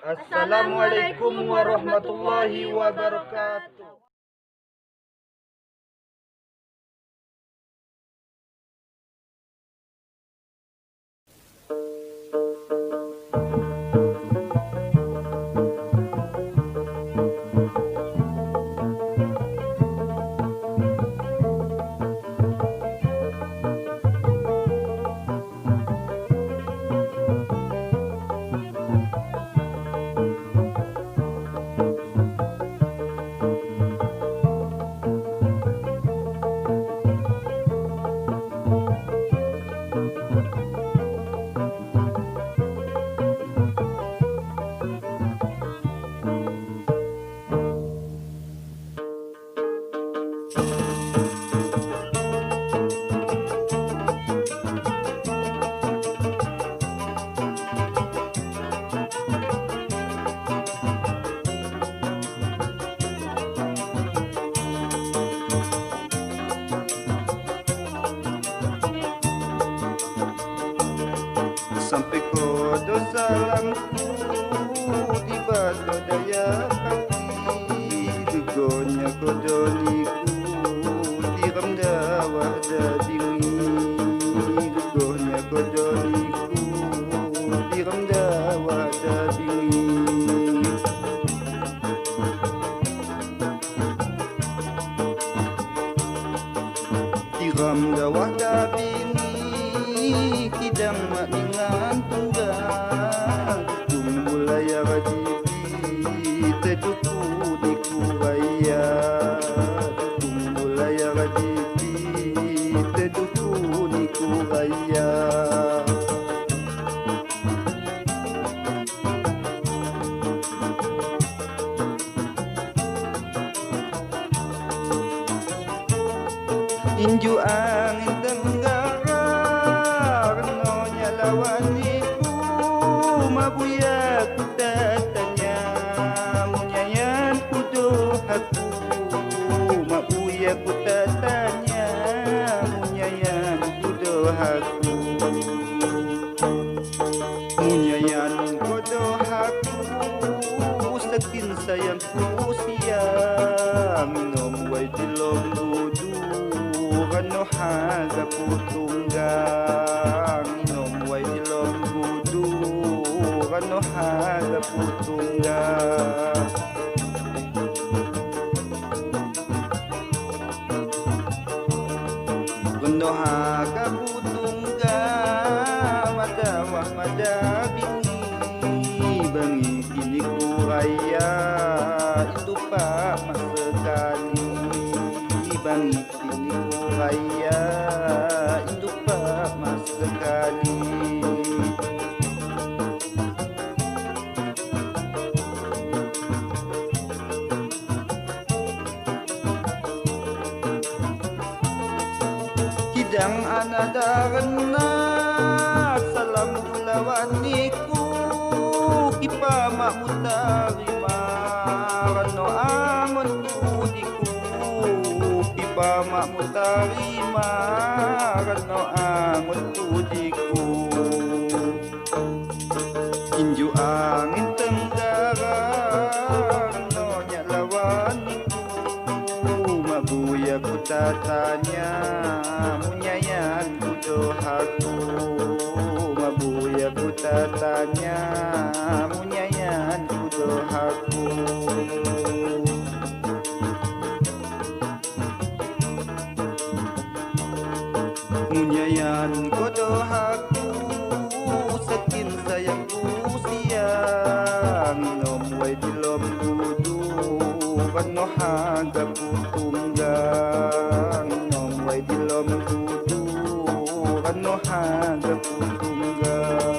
Assalamualaikum warahmatullahi wabarakatuh. Sampai kodo salangku di batu daya kaki, dugonya kodo niku tiram dawa da bingi, dugonya kodo niku tiram dawa da bingi. Tiram dawa da bingi kidang maningan tunggang tumulay radipi teduku di kuraya tumulay radipi teduku di kuraya. Inju angin tenggara renonya lawaniku mabuya ku tatanya munyayan ku dohaku mabuya ku tatanya munyayan ku dohaku munyayan ku dohaku sakin sayangku siang minum way dilom budu kano haga putunggang inom way dilom budu kano haga putunggang. Kano haga putunggang madawah madabingi bangi kini kuraya itu pak masekali bangi kini kuraya itu pak masekali. Kidang anadarenak salam ulawaniku kipa makmutarima rano angon kudiku kipa makmutarima rano angon kudiku. Inju angin tenggara rano nyalawaniku mabuya ku tatanya munyayan ku dohaku mabuya ku tatanya munyayan ku dohaku. Munyayan ku dohaku sakin sayangku siang minum way dilom budu kano haga putunggang minum way dilom budu kano haga putunggang.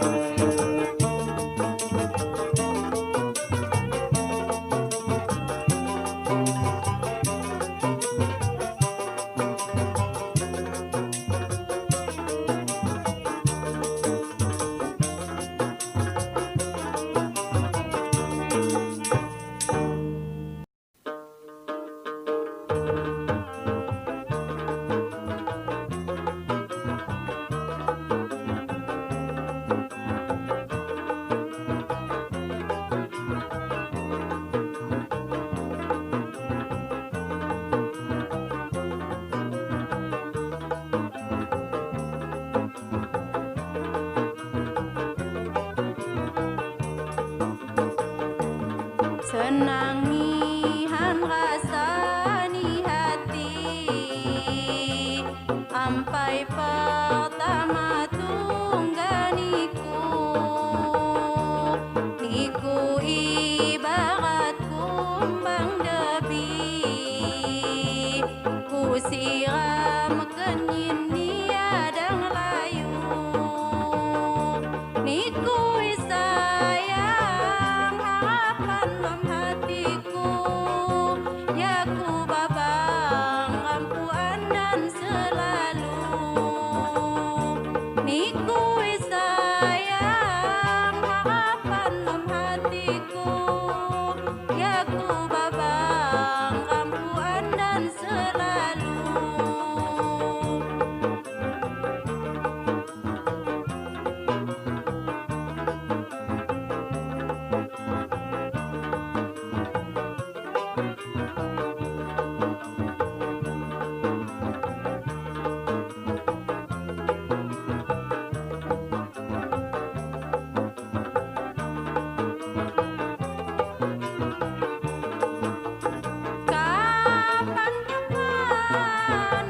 Senangihan rasani hati ampai pertama tungganiku niku ibarat kumbang debi ku siram kenin niadang layu niku sayang harapan dalam hatiku ya ku babang rampuan dan selalu niku sayang harapan dalam hatiku ya ku babang rampuan dan selalu.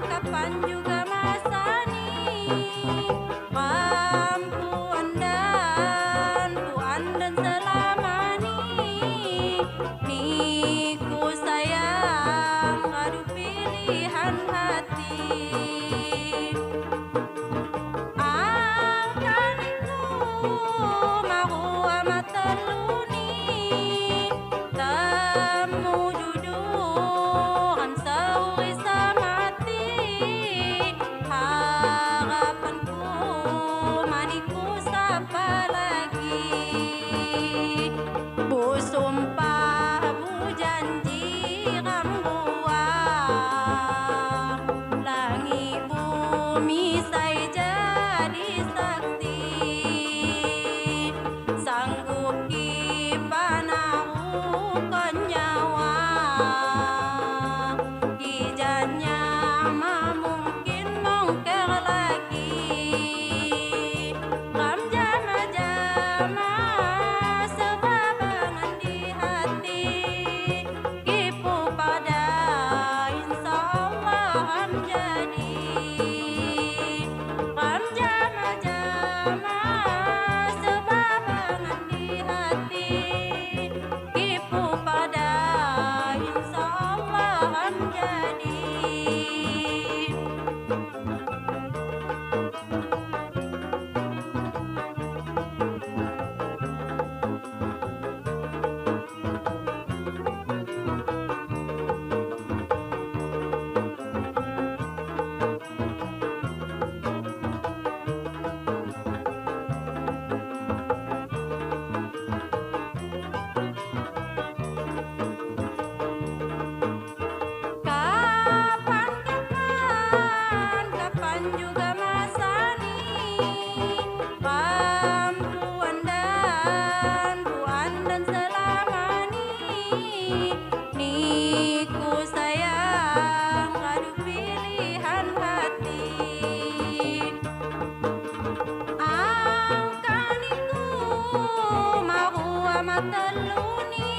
Kapan juga masani rampuan dan puan dan selamani niku sayang aduh pilihan hati angkaniku mau amat teluni temu juduran sauri samati harapanku maniku sapa lagi bu sumpah bu janji rambua langit bumi saya jadi saksi sanggup kipanahukan nyawa ijannya mah mungkin mongker lagi ram jama-jama sebabangan di hati kipu pada insya Allah jadi ram jama-jama sebabangan di hati kipu pada insya Allah jadi. Kapan juga masani rampuan dan puan dan selamani niku sayang aduh pilihan hati angkaniku mau amat teluni